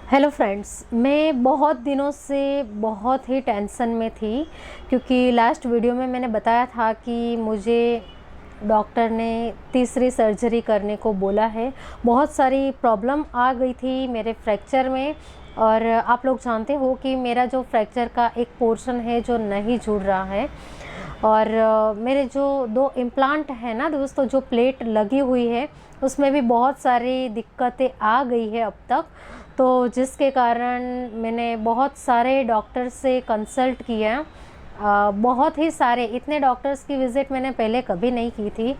Hello friends, मैं बहुत दिनों से बहुत ही टेंशन में थी क्योंकि लास्ट वीडियो में मैंने बताया था कि मुझे डॉक्टर ने तीसरी सर्जरी करने को बोला है। बहुत सारी प्रॉब्लम आ गई थी मेरे फ्रैक्चर में और आप लोग जानते हो कि मेरा जो फ्रैक्चर का एक पोर्शन है जो नहीं जुड़ रहा है और मेरे जो 2 इम्प्लांट है ना दोस्तों, जो प्लेट लगी हुई है उसमें भी बहुत सारी दिक्कतें आ गई है अब तक। तो जिसके कारण मैंने बहुत सारे डॉक्टर से कंसल्ट किया। बहुत ही सारे, इतने डॉक्टर्स की विज़िट मैंने पहले कभी नहीं की थी।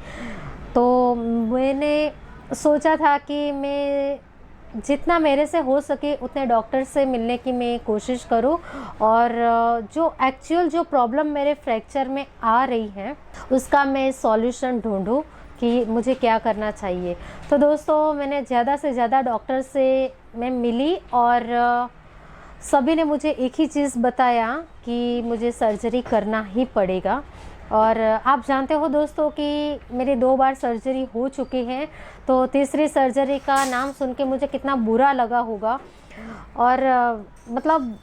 तो मैंने सोचा था कि मैं जितना मेरे से हो सके उतने डॉक्टर से मिलने की मैं कोशिश करूं और जो एक्चुअल जो प्रॉब्लम मेरे फ्रैक्चर में आ रही है उसका मैं सॉल्यूशन ढूंढूं कि मुझे क्या करना चाहिए। तो दोस्तों, मैंने ज़्यादा से ज़्यादा डॉक्टर से मैं मिली और सभी ने मुझे एक ही चीज़ बताया कि मुझे सर्जरी करना ही पड़ेगा। और आप जानते हो दोस्तों कि मेरी 2 बार सर्जरी हो चुकी है, तो तीसरी सर्जरी का नाम सुन के मुझे कितना बुरा लगा होगा और मतलब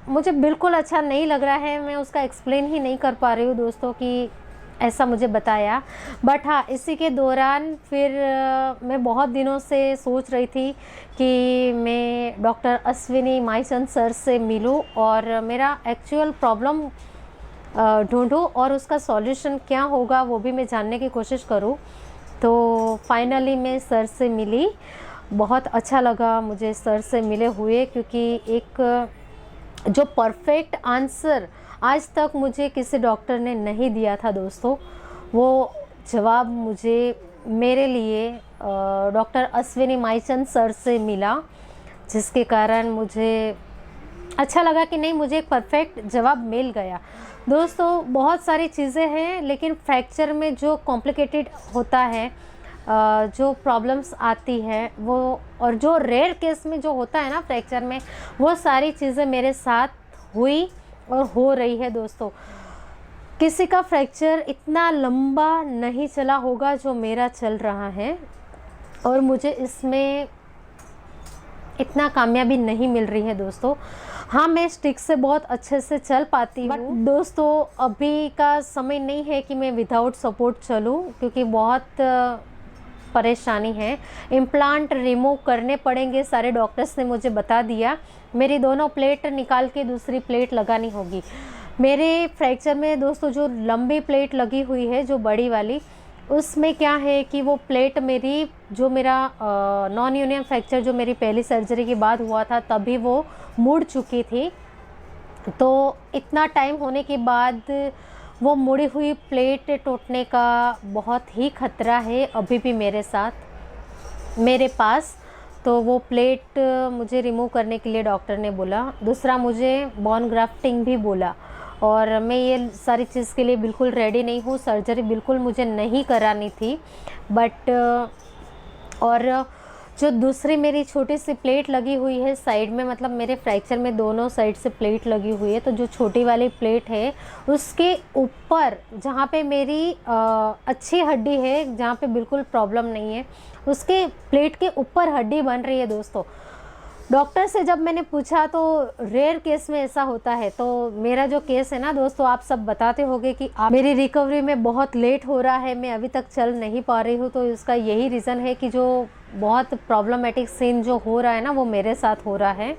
मुझे बिल्कुल अच्छा नहीं लग रहा है। मैं उसका एक्सप्लेन ही नहीं कर पा रही हूँ दोस्तों कि ऐसा मुझे बताया। बट हाँ, इसी के दौरान फिर मैं बहुत दिनों से सोच रही थी कि मैं डॉक्टर अश्विनी माईचंद सर से मिलूं और मेरा एक्चुअल प्रॉब्लम ढूंढूं और उसका सॉल्यूशन क्या होगा वो भी मैं जानने की कोशिश करूं। तो फाइनली मैं सर से मिली। बहुत अच्छा लगा मुझे सर से मिले हुए, क्योंकि एक जो परफेक्ट आंसर आज तक मुझे किसी डॉक्टर ने नहीं दिया था दोस्तों, वो जवाब मुझे मेरे लिए डॉक्टर अश्विनी माईचंद सर से मिला, जिसके कारण मुझे अच्छा लगा कि नहीं, मुझे एक परफेक्ट जवाब मिल गया। दोस्तों, बहुत सारी चीज़ें हैं लेकिन फ्रैक्चर में जो कॉम्प्लिकेटेड होता है, जो प्रॉब्लम्स आती है वो, और जो रेयर केस में जो होता है ना फ्रैक्चर में, वो सारी चीज़ें मेरे साथ हुई और हो रही है दोस्तों। किसी का फ्रैक्चर इतना लंबा नहीं चला होगा जो मेरा चल रहा है और मुझे इसमें इतना कामयाबी नहीं मिल रही है दोस्तों। हाँ, मैं स्टिक से बहुत अच्छे से चल पाती हूँ, बट दोस्तों अभी का समय नहीं है कि मैं विदाउट सपोर्ट चलूँ, क्योंकि बहुत परेशानी है। इम्प्लांट रिमूव करने पड़ेंगे, सारे डॉक्टर्स ने मुझे बता दिया। मेरी दोनों प्लेट निकाल के दूसरी प्लेट लगानी होगी। मेरे फ्रैक्चर में दोस्तों जो लंबी प्लेट लगी हुई है, जो बड़ी वाली, उसमें क्या है कि वो प्लेट मेरी, जो मेरा नॉन यूनियन फ्रैक्चर जो मेरी पहली सर्जरी के बाद हुआ था तभी वो मुड़ चुकी थी। तो इतना टाइम होने के बाद वो मुड़ी हुई प्लेट टूटने का बहुत ही खतरा है अभी भी मेरे साथ, मेरे पास। तो वो प्लेट मुझे रिमूव करने के लिए डॉक्टर ने बोला। दूसरा, मुझे बोन ग्राफ्टिंग भी बोला और मैं ये सारी चीज़ के लिए बिल्कुल रेडी नहीं हूँ। सर्जरी बिल्कुल मुझे नहीं करानी थी, बट और जो दूसरी मेरी छोटी सी प्लेट लगी हुई है साइड में, मतलब मेरे फ्रैक्चर में दोनों साइड से प्लेट लगी हुई है, तो जो छोटी वाली प्लेट है उसके ऊपर जहाँ पे मेरी अच्छी हड्डी है, जहाँ पे बिल्कुल प्रॉब्लम नहीं है, उसके प्लेट के ऊपर हड्डी बन रही है दोस्तों। डॉक्टर से जब मैंने पूछा तो रेयर केस में ऐसा होता है। तो मेरा जो केस है ना दोस्तों, आप सब बताते होंगे कि आप मेरी रिकवरी में बहुत लेट हो रहा है, मैं अभी तक चल नहीं पा रही हूँ। तो इसका यही रीज़न है कि जो बहुत प्रॉब्लमेटिक सीन जो हो रहा है ना, वो मेरे साथ हो रहा है।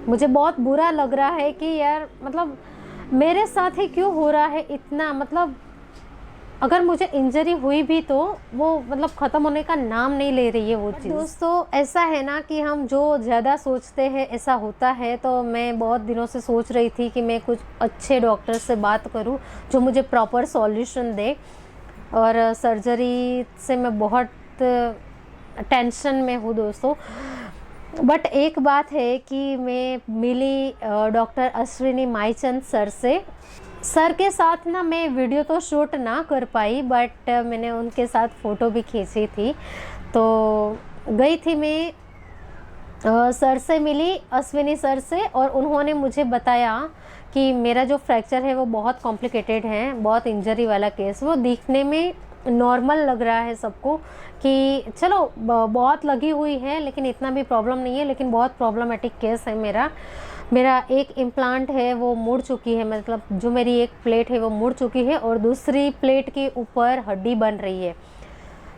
मुझे बहुत बुरा लग रहा है कि यार, मतलब मेरे साथ ही क्यों हो रहा है इतना। मतलब अगर मुझे इंजरी हुई भी तो वो मतलब ख़त्म होने का नाम नहीं ले रही है वो चीज़। दोस्तों, ऐसा है ना कि हम जो ज़्यादा सोचते हैं ऐसा होता है। तो मैं बहुत दिनों से सोच रही थी कि मैं कुछ अच्छे डॉक्टर से बात करूं जो मुझे प्रॉपर सॉल्यूशन दे, और सर्जरी से मैं बहुत टेंशन में हूँ दोस्तों। बट एक बात है कि मैं मिली डॉक्टर अश्विनी माईचंद सर से। सर के साथ ना मैं वीडियो तो शूट ना कर पाई, बट मैंने उनके साथ फ़ोटो भी खींची थी। तो गई थी मैं, सर से मिली, अश्विनी सर से, और उन्होंने मुझे बताया कि मेरा जो फ्रैक्चर है वो बहुत कॉम्प्लिकेटेड है, बहुत इंजरी वाला केस। वो दिखने में नॉर्मल लग रहा है सबको कि चलो बहुत लगी हुई है लेकिन इतना भी प्रॉब्लम नहीं है, लेकिन बहुत प्रॉब्लमेटिक केस है मेरा एक इम्प्लांट है वो मुड़ चुकी है, मतलब जो मेरी एक प्लेट है वो मुड़ चुकी है और दूसरी प्लेट के ऊपर हड्डी बन रही है।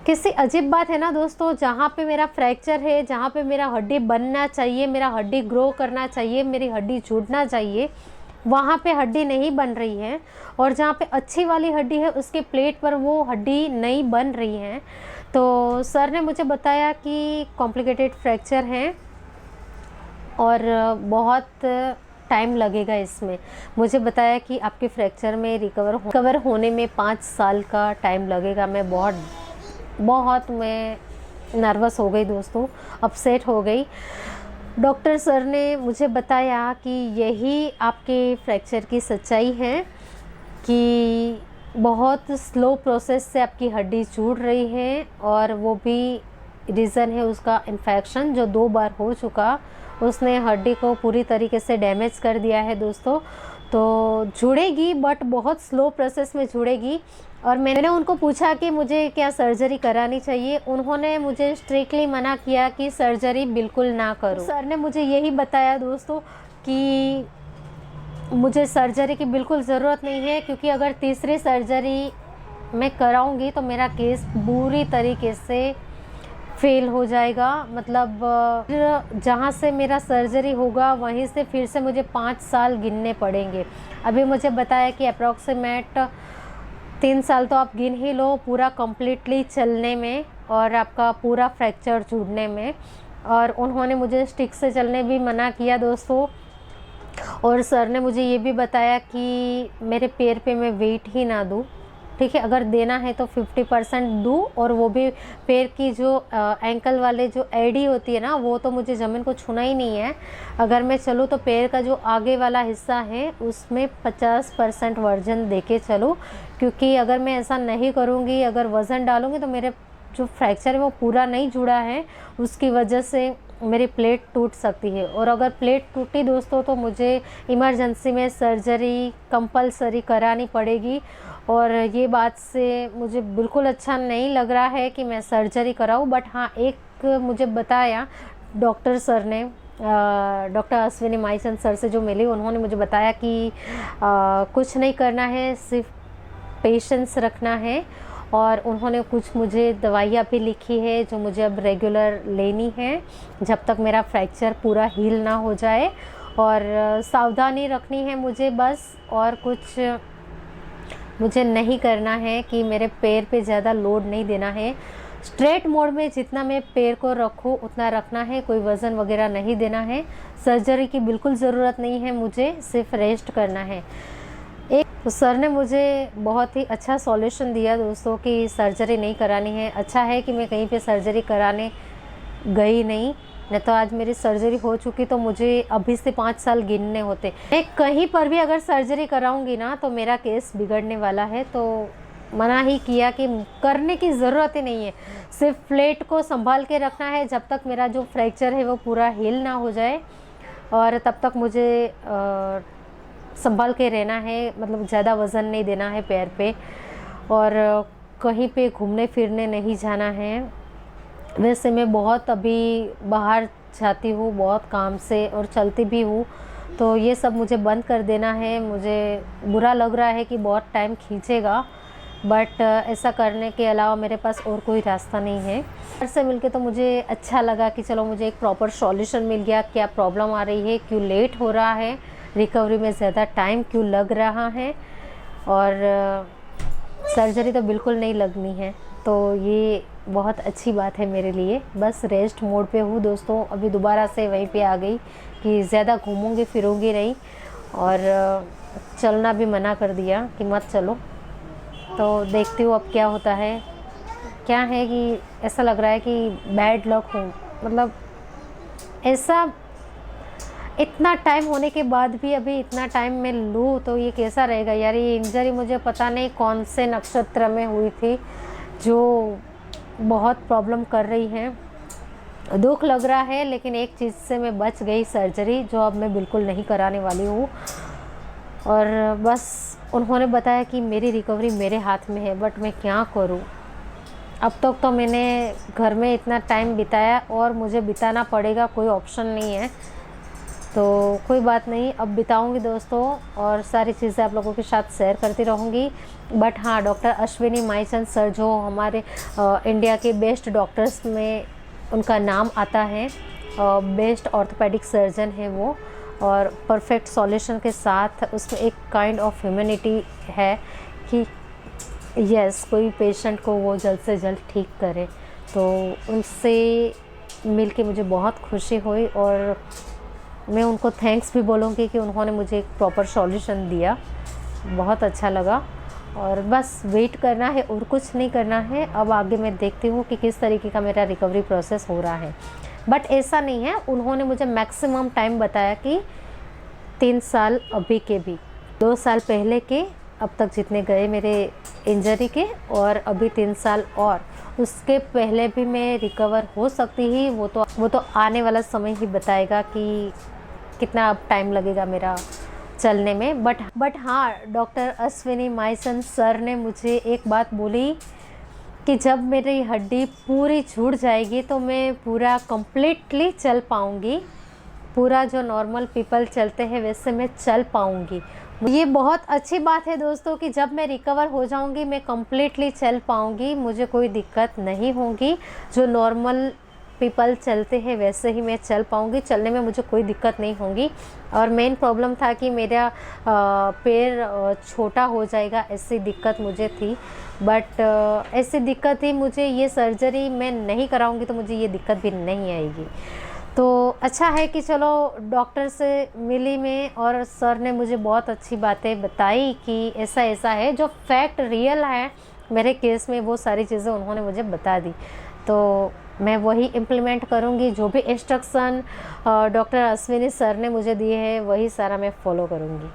किसी अजीब बात है ना दोस्तों, जहाँ पे मेरा फ्रैक्चर है, जहाँ पे मेरा हड्डी बनना चाहिए, मेरा हड्डी ग्रो करना चाहिए, मेरी हड्डी जुड़ना चाहिए, वहाँ पे हड्डी नहीं बन रही है। और जहाँ पे अच्छी वाली हड्डी है उसके प्लेट पर वो हड्डी नहीं बन रही है। तो सर ने मुझे बताया कि कॉम्प्लिकेटेड फ्रैक्चर है और बहुत टाइम लगेगा इसमें। मुझे बताया कि आपके फ्रैक्चर में रिकवर होने में 5 साल का टाइम लगेगा। मैं बहुत मैं नर्वस हो गई दोस्तों, अपसेट हो गई। डॉक्टर सर ने मुझे बताया कि यही आपके फ्रैक्चर की सच्चाई है कि बहुत स्लो प्रोसेस से आपकी हड्डी जुड़ रही है और वो भी रीज़न है उसका इन्फेक्शन जो 2 बार हो चुका। उसने हड्डी को पूरी तरीके से डैमेज कर दिया है दोस्तों। तो जुड़ेगी बट बहुत स्लो प्रोसेस में जुड़ेगी। और मैंने उनको पूछा कि मुझे क्या सर्जरी करानी चाहिए। उन्होंने मुझे स्ट्रिक्टली मना किया कि सर्जरी बिल्कुल ना करो। सर ने मुझे यही बताया दोस्तों कि मुझे सर्जरी की बिल्कुल ज़रूरत नहीं है, क्योंकि अगर तीसरी सर्जरी मैं कराऊंगी तो मेरा केस बुरी तरीके से फेल हो जाएगा। मतलब जहाँ से मेरा सर्जरी होगा वहीं से फिर से मुझे 5 साल गिनने पड़ेंगे। अभी मुझे बताया कि अप्रॉक्सीमेट 3 साल तो आप गिन ही लो पूरा कम्प्लीटली चलने में और आपका पूरा फ्रैक्चर जुड़ने में। और उन्होंने मुझे स्टिक से चलने भी मना किया दोस्तों। और सर ने मुझे ये भी बताया कि मेरे पैर पे मैं वेट ही ना दूँ, ठीक है। अगर देना है तो 50% दूँ, और वो भी पैर की जो एंकल वाले जो एडी होती है ना, वो तो मुझे ज़मीन को छूना ही नहीं है। अगर मैं चलूँ तो पैर का जो आगे वाला हिस्सा है उसमें 50% वज़न दे के चलूँ, क्योंकि अगर मैं ऐसा नहीं करूँगी, अगर वज़न डालूँगी तो मेरे जो फ्रैक्चर है वो पूरा नहीं जुड़ा है, उसकी वजह से मेरी प्लेट टूट सकती है। और अगर प्लेट टूटी दोस्तों तो मुझे इमरजेंसी में सर्जरी कंपलसरी करानी पड़ेगी। और ये बात से मुझे बिल्कुल अच्छा नहीं लग रहा है कि मैं सर्जरी कराऊं। बट हाँ, एक मुझे बताया डॉक्टर सर ने, डॉक्टर अश्विनी माईचंद सर से जो मिली, उन्होंने मुझे बताया कि कुछ नहीं करना है, सिर्फ पेशेंस रखना है। और उन्होंने कुछ मुझे दवाइयाँ भी लिखी है जो मुझे अब रेगुलर लेनी है जब तक मेरा फ्रैक्चर पूरा हील ना हो जाए। और सावधानी रखनी है मुझे बस, और कुछ मुझे नहीं करना है कि मेरे पैर पे ज़्यादा लोड नहीं देना है। स्ट्रेट मोड में जितना मैं पैर को रखूँ उतना रखना है, कोई वज़न वगैरह नहीं देना है। सर्जरी की बिल्कुल ज़रूरत नहीं है मुझे, सिर्फ रेस्ट करना है। तो सर ने मुझे बहुत ही अच्छा सॉल्यूशन दिया दोस्तों कि सर्जरी नहीं करानी है। अच्छा है कि मैं कहीं पे सर्जरी कराने गई नहीं तो आज मेरी सर्जरी हो चुकी तो मुझे अभी से 5 साल गिनने होते। मैं कहीं पर भी अगर सर्जरी कराऊंगी ना तो मेरा केस बिगड़ने वाला है। तो मना ही किया कि करने की ज़रूरत ही नहीं है, सिर्फ प्लेट को संभाल के रखना है जब तक मेरा जो फ्रैक्चर है वो पूरा हील ना हो जाए। और तब तक मुझे संभाल के रहना है, मतलब ज़्यादा वज़न नहीं देना है पैर पे, और कहीं पे घूमने फिरने नहीं जाना है। वैसे मैं बहुत अभी बाहर जाती हूँ बहुत काम से और चलती भी हूँ, तो ये सब मुझे बंद कर देना है। मुझे बुरा लग रहा है कि बहुत टाइम खींचेगा, बट ऐसा करने के अलावा मेरे पास और कोई रास्ता नहीं है। सर से मिलके तो मुझे अच्छा लगा कि चलो मुझे एक प्रॉपर सॉल्यूशन मिल गया, क्या प्रॉब्लम आ रही है, क्यों लेट हो रहा है, रिकवरी में ज़्यादा टाइम क्यों लग रहा है, और सर्जरी तो बिल्कुल नहीं लगनी है। तो ये बहुत अच्छी बात है मेरे लिए। बस रेस्ट मोड पे हूँ दोस्तों, अभी दोबारा से वहीं पे आ गई कि ज़्यादा घूमूंगी फिरूंगी नहीं, और चलना भी मना कर दिया कि मत चलो। तो देखती हूँ अब क्या होता है। क्या है कि ऐसा लग रहा है कि बैड लक हूँ, मतलब ऐसा इतना टाइम होने के बाद भी अभी इतना टाइम मैं लूँ तो ये कैसा रहेगा यार। ये इंजरी मुझे पता नहीं कौन से नक्षत्र में हुई थी जो बहुत प्रॉब्लम कर रही है। दुख लग रहा है, लेकिन एक चीज़ से मैं बच गई, सर्जरी, जो अब मैं बिल्कुल नहीं कराने वाली हूँ। और बस उन्होंने बताया कि मेरी रिकवरी मेरे हाथ में है, बट मैं क्या करूँ। अब तक तो मैंने घर में इतना टाइम बिताया और मुझे बिताना पड़ेगा, कोई ऑप्शन नहीं है। तो कोई बात नहीं, अब बिताऊंगी दोस्तों, और सारी चीज़ें आप लोगों के साथ शेयर करती रहूँगी। बट हाँ, डॉक्टर अश्विनी माईचंद सर जो हमारे इंडिया के बेस्ट डॉक्टर्स में उनका नाम आता है, बेस्ट ऑर्थोपेडिक सर्जन है वो, और परफेक्ट सॉल्यूशन के साथ उसमें एक काइंड ऑफ ह्यूमैनिटी है कि यस, कोई पेशेंट को वो जल्द से जल्द ठीक करे। तो उनसे मिल के मुझे बहुत खुशी हुई, और मैं उनको थैंक्स भी बोलूँगी कि उन्होंने मुझे एक प्रॉपर सॉल्यूशन दिया। बहुत अच्छा लगा, और बस वेट करना है और कुछ नहीं करना है। अब आगे मैं देखती हूँ कि किस तरीके का मेरा रिकवरी प्रोसेस हो रहा है। बट ऐसा नहीं है, उन्होंने मुझे मैक्सिमम टाइम बताया कि 3 साल अभी के भी, 2 साल पहले के अब तक जितने गए मेरे इंजरी के, और अभी 3 साल और उसके पहले भी मैं रिकवर हो सकती ही। वो तो आने वाला समय ही बताएगा कि कितना अब टाइम लगेगा मेरा चलने में। बट हाँ, डॉक्टर अश्विनी माईचंद सर ने मुझे एक बात बोली कि जब मेरी हड्डी पूरी जुड़ जाएगी तो मैं पूरा कंप्लीटली चल पाऊँगी, पूरा जो नॉर्मल पीपल चलते हैं वैसे मैं चल पाऊँगी। ये बहुत अच्छी बात है दोस्तों कि जब मैं रिकवर हो जाऊँगी मैं कंप्लीटली चल पाऊँगी, मुझे कोई दिक्कत नहीं होगी। जो नॉर्मल पीपल चलते हैं वैसे ही मैं चल पाऊँगी, चलने में मुझे कोई दिक्कत नहीं होगी। और मेन प्रॉब्लम था कि मेरा पैर छोटा हो जाएगा, ऐसी दिक्कत मुझे थी। बट ऐसी दिक्कत ही मुझे, ये सर्जरी मैं नहीं कराऊंगी तो मुझे ये दिक्कत भी नहीं आएगी। तो अच्छा है कि चलो डॉक्टर से मिली मैं, और सर ने मुझे बहुत अच्छी बातें बताई कि ऐसा ऐसा है, जो फैक्ट रियल है मेरे केस में, वो सारी चीज़ें उन्होंने मुझे बता दी। तो मैं वही इम्प्लीमेंट करूँगी, जो भी इंस्ट्रक्शन डॉक्टर अश्विनी सर ने मुझे दिए हैं वही सारा मैं फॉलो करूँगी।